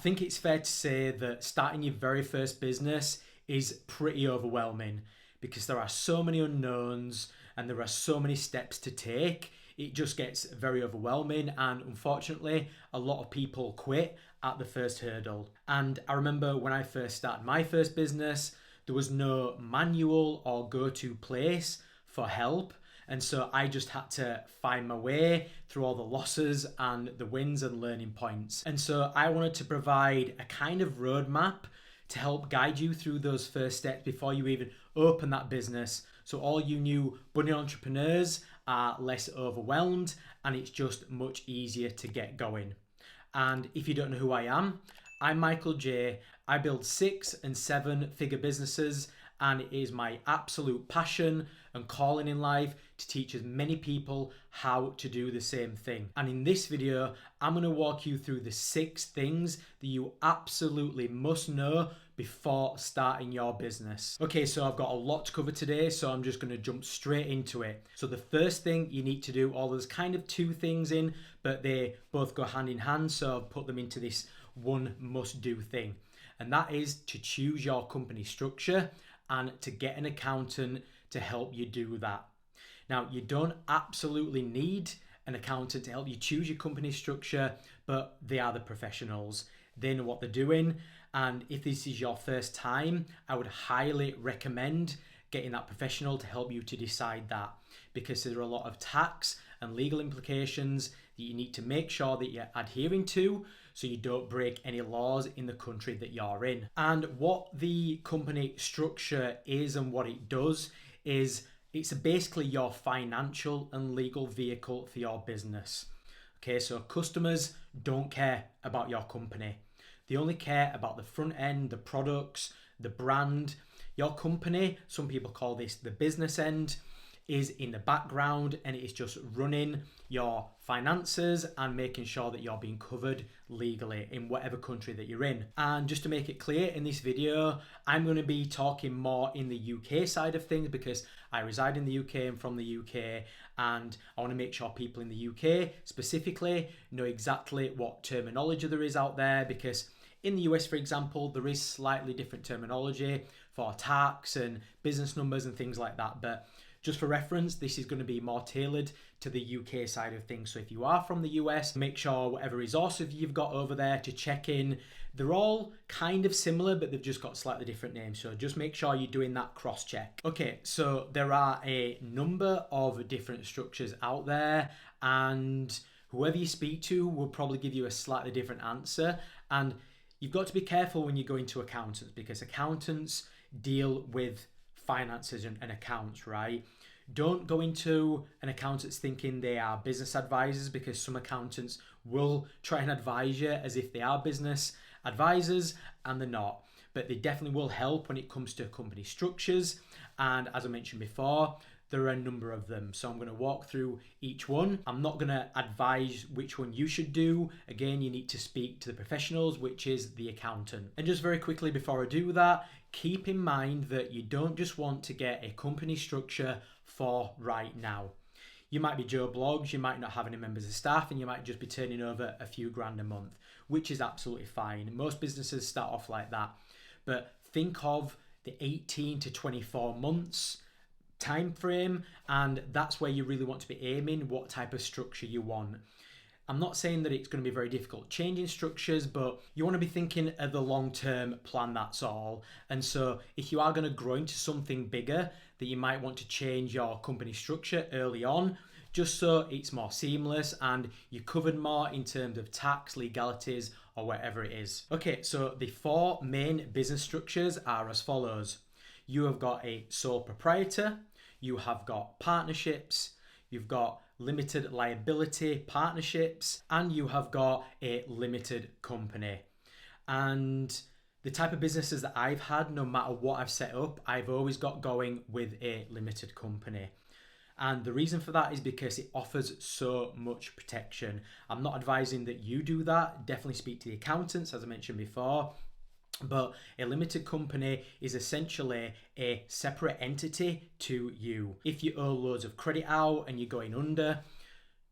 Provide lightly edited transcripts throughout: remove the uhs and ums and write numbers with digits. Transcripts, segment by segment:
think it's fair to say that starting your very first business is pretty overwhelming because there are so many unknowns and there are so many steps to take. It just gets very overwhelming, and unfortunately, a lot of people quit at the first hurdle. And I remember when I first started my first business, there was no manual or go-to place for help. And so I just had to find my way through all the losses and the wins and learning points. And so I wanted to provide a kind of roadmap to help guide you through those first steps before you even open that business. So all you new budding entrepreneurs are less overwhelmed and it's just much easier to get going. And if you don't know who I am, I'm Michael J. I build 6 and 7 figure businesses, and it is my absolute passion and calling in life to teach as many people how to do the same thing. And in this video, I'm going to walk you through the 6 things that you absolutely must know before starting your business. Okay, so I've got a lot to cover today, so I'm just going to jump straight into it. So the first thing you need to do, or there's kind of 2 things in, but they both go hand in hand, so I've put them into this one must-do thing. And that is to choose your company structure and to get an accountant to help you do that. Now, you don't absolutely need an accountant to help you choose your company structure, but they are the professionals. They know what they're doing. And if this is your first time, I would highly recommend getting that professional to help you to decide that, because there are a lot of tax and legal implications that you need to make sure that you're adhering to so you don't break any laws in the country that you're in. And what the company structure is and what it does is it's basically your financial and legal vehicle for your business. Okay, so customers don't care about your company. They only care about the front end, the products, the brand. Your company, some people call this the business end, is in the background and it is just running your finances and making sure that you're being covered legally in whatever country that you're in. And just to make it clear, in this video, I'm going to be talking more in the UK side of things because I reside in the UK and from the UK, and I want to make sure people in the UK specifically know exactly what terminology there is out there, because in the US, for example, there is slightly different terminology for tax and business numbers and things like that. But just for reference, this is going to be more tailored to the UK side of things. So if you are from the US, make sure whatever resources you've got over there to check in, they're all kind of similar, but they've just got slightly different names. So just make sure you're doing that cross check. Okay, so there are a number of different structures out there, and whoever you speak to will probably give you a slightly different answer. And you've got to be careful when you go into accountants, because accountants deal with finances and accounts, right? Don't go into an accountant thinking they are business advisors, because some accountants will try and advise you as if they are business advisors, and they're not. But they definitely will help when it comes to company structures. And as I mentioned before, there are a number of them. So I'm going to walk through each one. I'm not going to advise which one you should do. Again, you need to speak to the professionals, which is the accountant. And just very quickly before I do that, keep in mind that you don't just want to get a company structure for right now. You might be Joe Blogs, you might not have any members of staff, and you might just be turning over a few grand a month, which is absolutely fine. Most businesses start off like that. But think of the 18 to 24 months time frame, and that's where you really want to be aiming what type of structure you want. I'm not saying that it's going to be very difficult changing structures, but you want to be thinking of the long-term plan, that's all. And so if you are going to grow into something bigger, that you might want to change your company structure early on, just so it's more seamless and you're covered more in terms of tax, legalities, or whatever it is. Okay, so the 4 main business structures are as follows. You have got a sole proprietor, you have got partnerships, you've got limited liability partnerships, and you have got a limited company. And the type of businesses that I've had, no matter what I've set up, I've always got going with a limited company. And the reason for that is because it offers so much protection. I'm not advising that you do that. Definitely speak to the accountants, as I mentioned before. But a limited company is essentially a separate entity to you. If you owe loads of credit out and you're going under,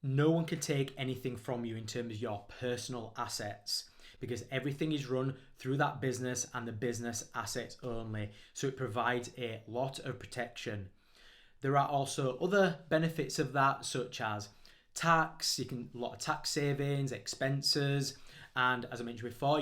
no one can take anything from you in terms of your personal assets, because everything is run through that business and the business assets only. So it provides a lot of protection. There are also other benefits of that, such as tax. You can a lot of tax savings, expenses, and as I mentioned before,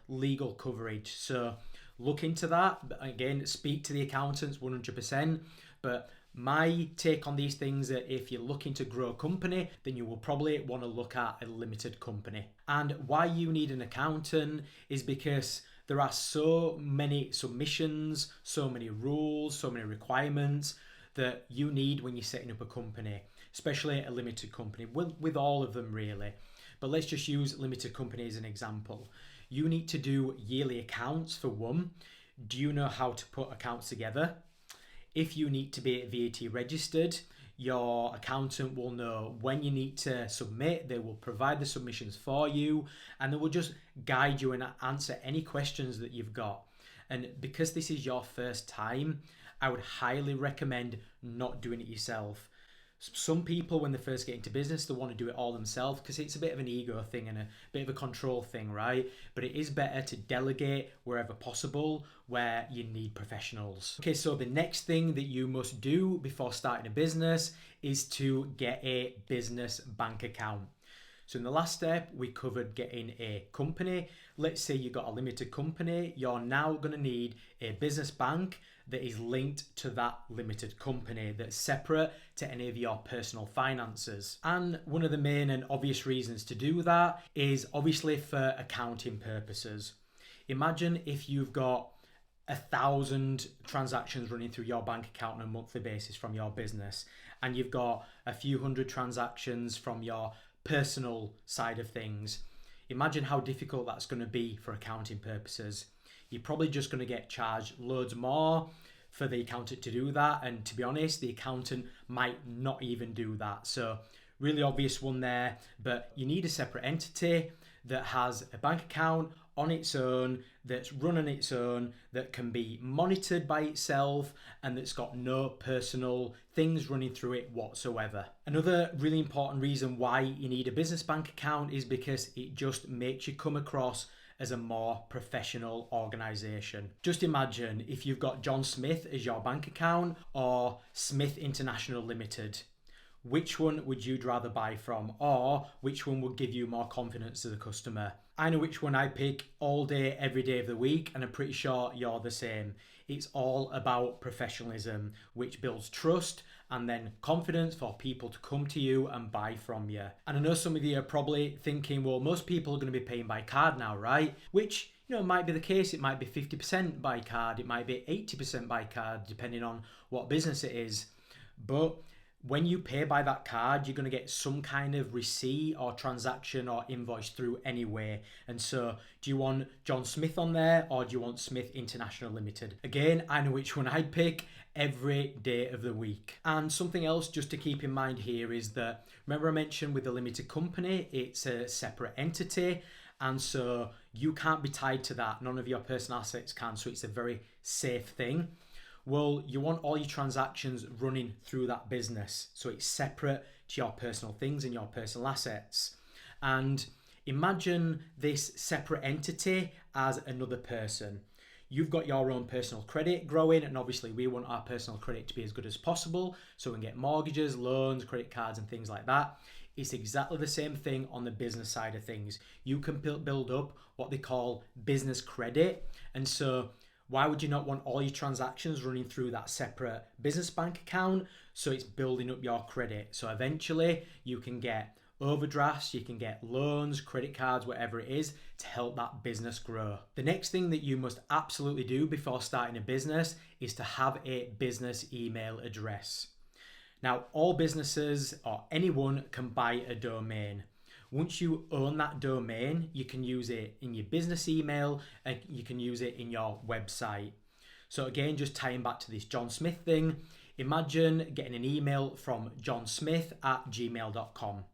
legal coverage. So look into that. Again, speak to the accountants 100%. But my take on these things are, if you're looking to grow a company, then you will probably want to look at a limited company. And why you need an accountant is because there are so many submissions, so many rules, so many requirements that you need when you're setting up a company, especially a limited company, with all of them really. But let's just use limited company as an example. You need to do yearly accounts for one. Do you know how to put accounts together? If you need to be VAT registered, your accountant will know when you need to submit. They will provide the submissions for you, and they will just guide you and answer any questions that you've got. And because this is your first time, I would highly recommend not doing it yourself. Some people, when they first get into business, they want to do it all themselves because it's a bit of an ego thing and a bit of a control thing, right? But it is better to delegate wherever possible, where you need professionals. Okay, so the next thing that you must do before starting a business is to get a business bank account. So in the last step, we covered getting a company. Let's say you got a limited company. You're now going to need a business bank that is linked to that limited company, that's separate to any of your personal finances. And one of the main and obvious reasons to do that is obviously for accounting purposes. Imagine if you've got 1,000 transactions running through your bank account on a monthly basis from your business, and you've got a few hundred transactions from your personal side of things. Imagine how difficult that's going to be for accounting purposes. You're probably just going to get charged loads more for the accountant to do that, and to be honest, the accountant might not even do that. So really obvious one there, but you need a separate entity that has a bank account on its own, that's run on its own, that can be monitored by itself, and that's got no personal things running through it whatsoever. Another really important reason why you need a business bank account is because it just makes you come across as a more professional organisation. Just imagine if you've got John Smith as your bank account or Smith International Limited. Which one would you rather buy from, or which one would give you more confidence as a customer? I know which one I pick all day, every day of the week, and I'm pretty sure you're the same. It's all about professionalism, which builds trust and then confidence for people to come to you and buy from you. And I know some of you are probably thinking, well, most people are going to be paying by card now, right? Which, might be the case. It might be 50% by card. It might be 80% by card, depending on what business it is. But when you pay by that card, you're going to get some kind of receipt or transaction or invoice through anyway. And so, do you want John Smith on there, or do you want Smith International Limited? Again, I know which one I'd pick every day of the week. And something else just to keep in mind here is that, remember I mentioned with the limited company, it's a separate entity. And so you can't be tied to that. None of your personal assets can. So it's a very safe thing. Well, you want all your transactions running through that business, so it's separate to your personal things and your personal assets. And imagine this separate entity as another person. You've got your own personal credit growing, and obviously we want our personal credit to be as good as possible, so we can get mortgages, loans, credit cards and things like that. It's exactly the same thing on the business side of things. You can build up what they call business credit, and so why would you not want all your transactions running through that separate business bank account? So it's building up your credit. So eventually you can get overdrafts, you can get loans, credit cards, whatever it is, to help that business grow. The next thing that you must absolutely do before starting a business is to have a business email address. Now, all businesses or anyone can buy a domain. Once you own that domain, you can use it in your business email and you can use it in your website. So again, just tying back to this John Smith thing, imagine getting an email from johnsmith@gmail.com.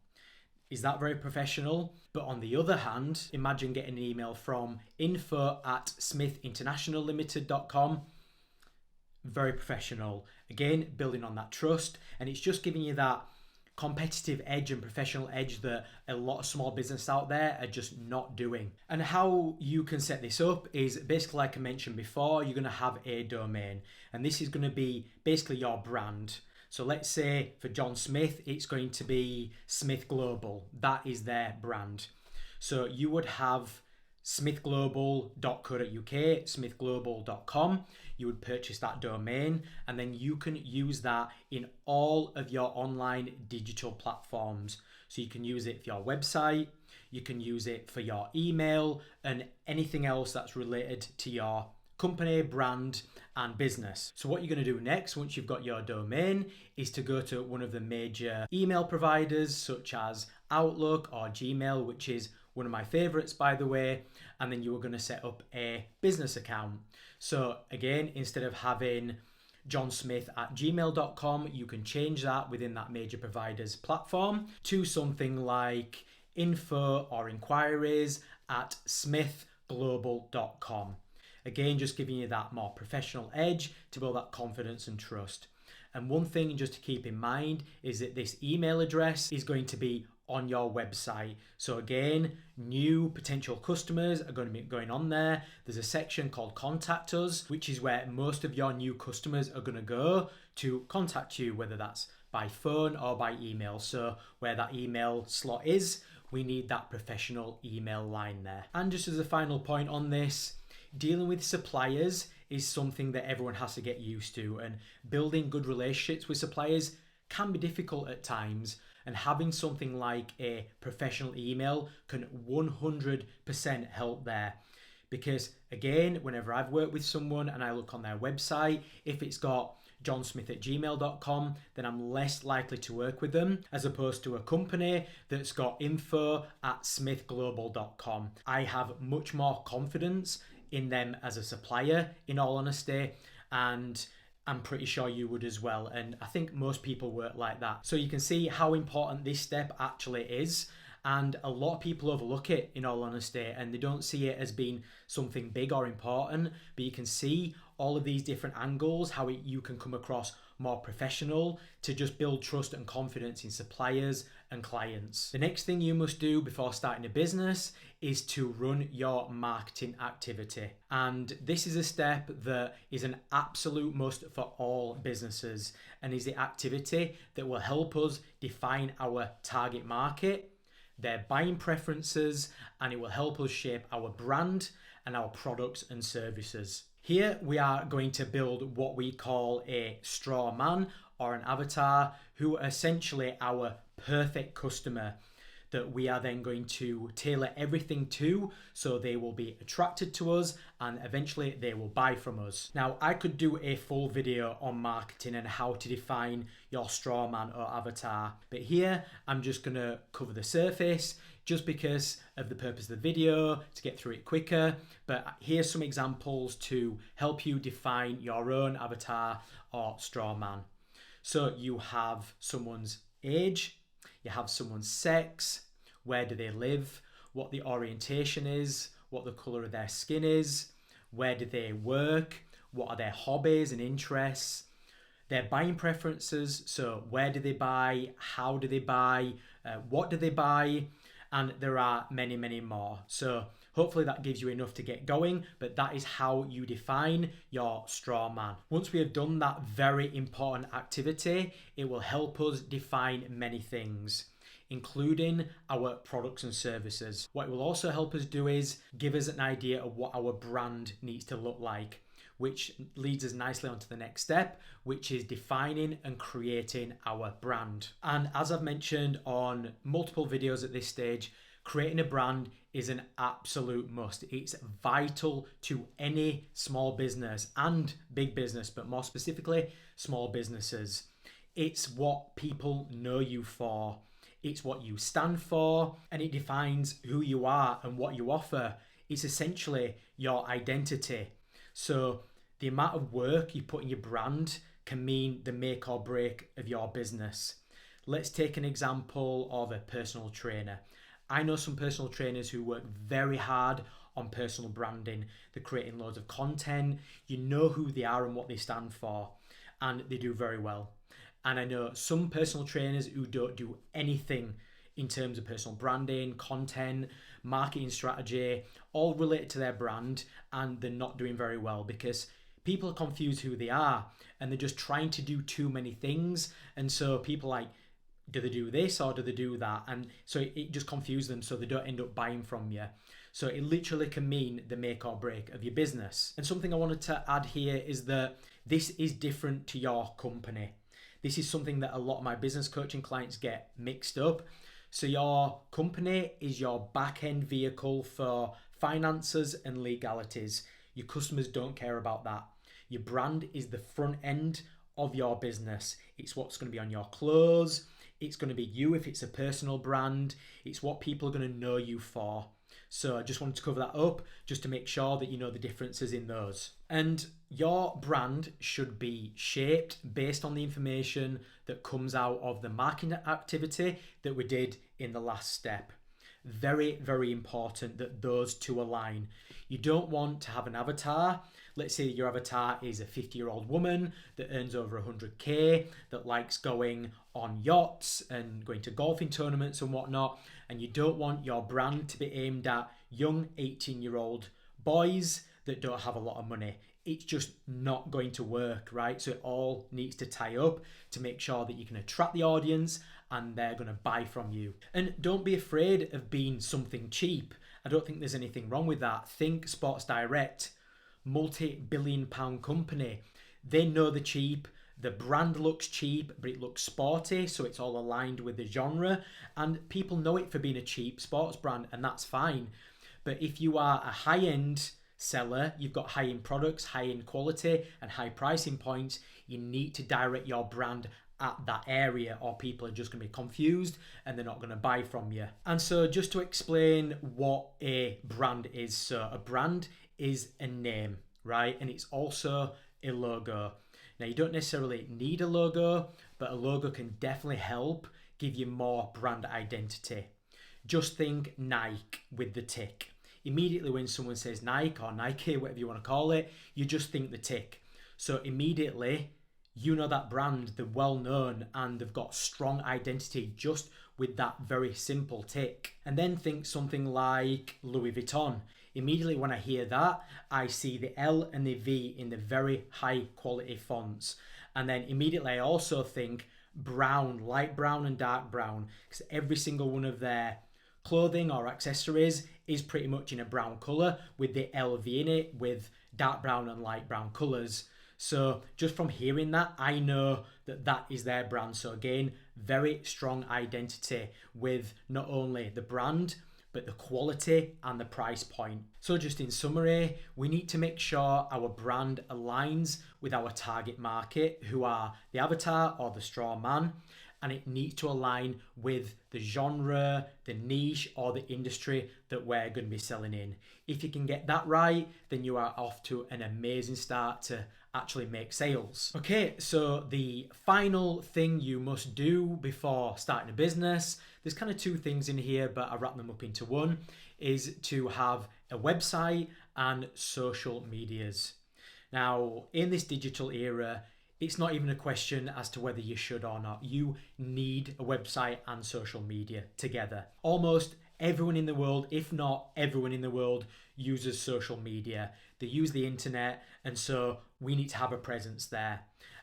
Is that very professional? But on the other hand, imagine getting an email from info@smithinternationallimited.com. Very professional. Again, building on that trust, and it's just giving you that competitive edge and professional edge that a lot of small business out there are just not doing. And how you can set this up is basically, like I mentioned before, you're going to have a domain, and this is going to be basically your brand. So let's say for John Smith, it's going to be Smith Global. That is their brand. So you would have smithglobal.co.uk, smithglobal.com. You would purchase that domain, and then you can use that in all of your online digital platforms. So you can use it for your website, you can use it for your email, and anything else that's related to your company, brand, and business. So what you're going to do next, once you've got your domain, is to go to one of the major email providers such as Outlook or Gmail, which is one of my favorites, by the way, and then you are going to set up a business account. So again, instead of having johnsmith@gmail.com, you can change that within that major provider's platform to something like info or inquiries at smithglobal.com. Again, just giving you that more professional edge to build that confidence and trust. And one thing just to keep in mind is that this email address is going to be on your website. So again, new potential customers are going to be going on there. There's a section called Contact Us, which is where most of your new customers are going to go to contact you, whether that's by phone or by email. So where that email slot is, we need that professional email line there. And just as a final point on this, dealing with suppliers is something that everyone has to get used to, and building good relationships with suppliers can be difficult at times, and having something like a professional email can 100% help there. Because again, whenever I've worked with someone and I look on their website, if it's got johnsmith@gmail.com, then I'm less likely to work with them, as opposed to a company that's got info@smithglobal.com. I have much more confidence in them as a supplier, in all honesty, and I'm pretty sure you would as well. And I think most people work like that. So you can see how important this step actually is. And a lot of people overlook it, in all honesty, and they don't see it as being something big or important. But you can see all of these different angles, how you can come across more professional to just build trust and confidence in suppliers and clients. The next thing you must do before starting a business is to run your marketing activity. And this is a step that is an absolute must for all businesses, and is the activity that will help us define our target market, their buying preferences, and it will help us shape our brand and our products and services. Here we are going to build what we call a straw man or an avatar, who are essentially our perfect customer that we are then going to tailor everything to, so they will be attracted to us and eventually they will buy from us. Now, I could do a full video on marketing and how to define your straw man or avatar, but here I'm just gonna cover the surface just because of the purpose of the video, to get through it quicker. But here's some examples to help you define your own avatar or straw man. So you have someone's age, you have someone's sex, where do they live, what the orientation is, what the colour of their skin is, where do they work, what are their hobbies and interests, their buying preferences, so where do they buy, how do they buy, what do they buy, and there are many, many more. So hopefully that gives you enough to get going, but that is how you define your straw man. Once we have done that very important activity, it will help us define many things, including our products and services. What it will also help us do is give us an idea of what our brand needs to look like, which leads us nicely onto the next step, which is defining and creating our brand. And as I've mentioned on multiple videos at this stage, creating a brand is an absolute must. It's vital to any small business and big business, but more specifically, small businesses. It's what people know you for. It's what you stand for, and it defines who you are and what you offer. It's essentially your identity. So the amount of work you put in your brand can mean the make or break of your business. Let's take an example of a personal trainer. I know some personal trainers who work very hard on personal branding. They're creating loads of content. You know who they are and what they stand for, and they do very well. And I know some personal trainers who don't do anything in terms of personal branding, content, marketing strategy, all related to their brand, and they're not doing very well because people are confused who they are and they're just trying to do too many things. And so people like, do they do this or do they do that? And so it just confuses them, so they don't end up buying from you. So it literally can mean the make or break of your business. And something I wanted to add here is that this is different to your company. This is something that a lot of my business coaching clients get mixed up. So your company is your back-end vehicle for finances and legalities. Your customers don't care about that. Your brand is the front end of your business. It's what's going to be on your clothes. It's going to be you if it's a personal brand. It's what people are going to know you for. So I just wanted to cover that up just to make sure that you know the differences in those. And your brand should be shaped based on the information that comes out of the marketing activity that we did in the last step. Very, very important that those two align. You don't want to have an avatar. Let's say your avatar is a 50-year-old woman that earns over 100k, that likes going on yachts and going to golfing tournaments and whatnot, and you don't want your brand to be aimed at young 18-year-old boys that don't have a lot of money. It's just not going to work, right? So it all needs to tie up to make sure that you can attract the audience and they're going to buy from you. And don't be afraid of being something cheap. I don't think there's anything wrong with that. Think Sports Direct, multi-billion pound company. They know the cheap. The brand looks cheap, but it looks sporty, so it's all aligned with the genre. And people know it for being a cheap sports brand, and that's fine. But if you are a high-end seller, you've got high-end products, high-end quality, and high pricing points, you need to direct your brand at that area, or people are just going to be confused and they're not going to buy from you. And so just to explain what a brand is. So a brand is a name, right? And it's also a logo. Now, you don't necessarily need a logo, but a logo can definitely help give you more brand identity. Just think Nike with the tick. Immediately when someone says Nike or Nike, whatever you want to call it, you just think the tick. So immediately, you know that brand, they're well known and they've got strong identity just with that very simple tick. And then think something like Louis Vuitton. Immediately when I hear that, I see the L and the V in the very high quality fonts. And then immediately I also think brown, light brown and dark brown, because every single one of their clothing or accessories is pretty much in a brown colour with the LV in it with dark brown and light brown colours. So just from hearing that, I know that that is their brand. So again, very strong identity with not only the brand, but the quality and the price point. So just in summary, we need to make sure our brand aligns with our target market, who are the avatar or the straw man, and it needs to align with the genre, the niche, or the industry that we're going to be selling in. If you can get that right, then you are off to an amazing start to actually make sales. Okay, so the final thing you must do before starting a business, there's kind of two things in here, but I wrap them up into one, is to have a website and social medias. Now, in this digital era, it's not even a question as to whether you should or not. You need a website and social media together. Almost everyone in the world, if not everyone in the world, uses social media. They use the internet, and so we need to have a presence there.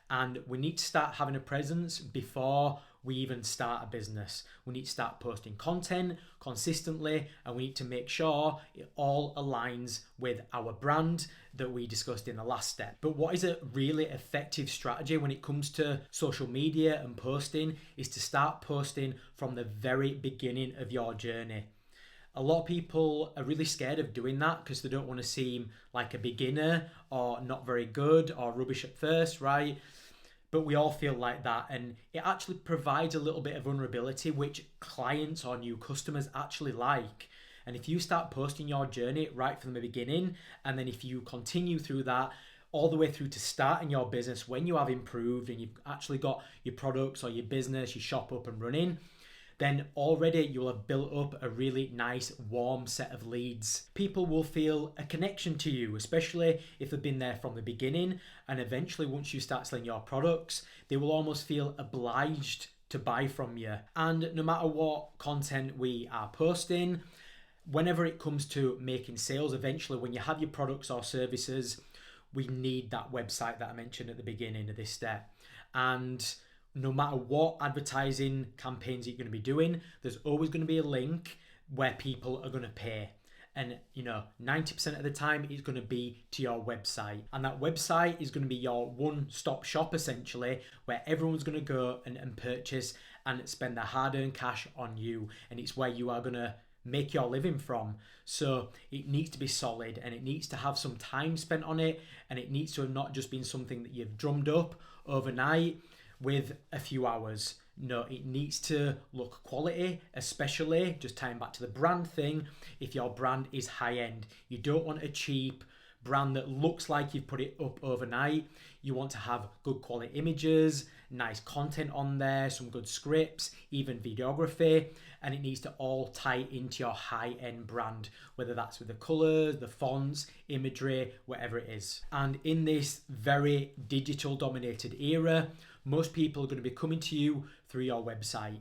And we need to start having a presence before we even start a business. We need to start posting content consistently, and we need to make sure it all aligns with our brand that we discussed in the last step. But what is a really effective strategy when it comes to social media and posting is to start posting from the very beginning of your journey. A lot of people are really scared of doing that because they don't want to seem like a beginner or not very good or rubbish at first, right? But we all feel like that, and it actually provides a little bit of vulnerability, which clients or new customers actually like. And if you start posting your journey right from the beginning, and then if you continue through that all the way through to starting your business when you have improved and you've actually got your products or your business, your shop up and running, then already you'll have built up a really nice warm set of leads. People will feel a connection to you, especially if they've been there from the beginning, and eventually once you start selling your products, they will almost feel obliged to buy from you. And no matter what content we are posting, whenever it comes to making sales, eventually when you have your products or services, we need that website that I mentioned at the beginning of this step. And no matter what advertising campaigns you're going to be doing, there's always going to be a link where people are going to pay. And 90% of the time it's going to be to your website. And that website is going to be your one-stop shop essentially, where everyone's going to go and purchase and spend their hard-earned cash on you. And it's where you are going to make your living from. So it needs to be solid, and it needs to have some time spent on it, and it needs to have not just been something that you've drummed up overnight with a few hours. No, it needs to look quality, especially just tying back to the brand thing. If your brand is high end, you don't want a cheap brand that looks like you've put it up overnight. You want to have good quality images, nice content on there, some good scripts, even videography, and it needs to all tie into your high-end brand, whether that's with the colors, the fonts, imagery, whatever it is. And in this very digital dominated era, most people are going to be coming to you through your website.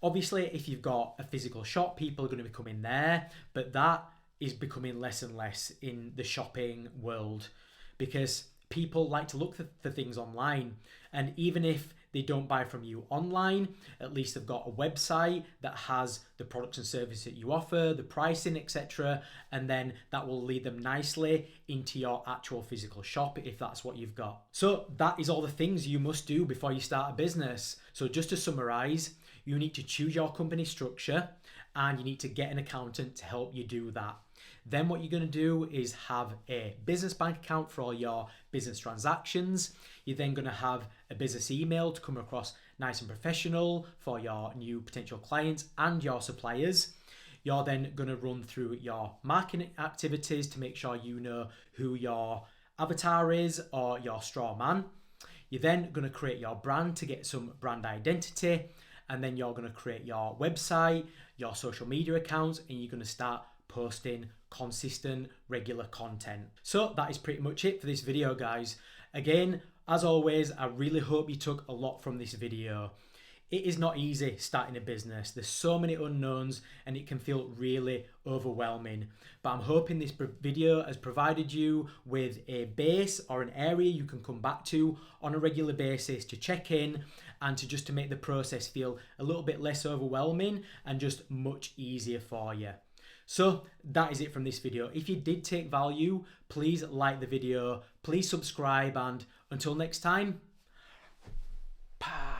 Obviously, if you've got a physical shop, people are going to be coming there, but that is becoming less and less in the shopping world because people like to look for things online. And even if they don't buy from you online, at least they've got a website that has the products and services that you offer, the pricing, etc. And then that will lead them nicely into your actual physical shop if that's what you've got. So that is all the things you must do before you start a business. So just to summarize, you need to choose your company structure and you need to get an accountant to help you do that. Then what you're going to do is have a business bank account for all your business transactions. You're then going to have a business email to come across nice and professional for your new potential clients and your suppliers. You're then going to run through your marketing activities to make sure you know who your avatar is or your straw man. You're then going to create your brand to get some brand identity. And then you're going to create your website, your social media accounts, and you're going to start posting consistent, regular content. So that is pretty much it for this video, guys. Again, as always, I really hope you took a lot from this video. It is not easy starting a business. There's so many unknowns and it can feel really overwhelming. But I'm hoping this video has provided you with a base or an area you can come back to on a regular basis to check in and to make the process feel a little bit less overwhelming and just much easier for you. So that is it from this video. If you did take value, please like the video, please subscribe, and until next time, bye.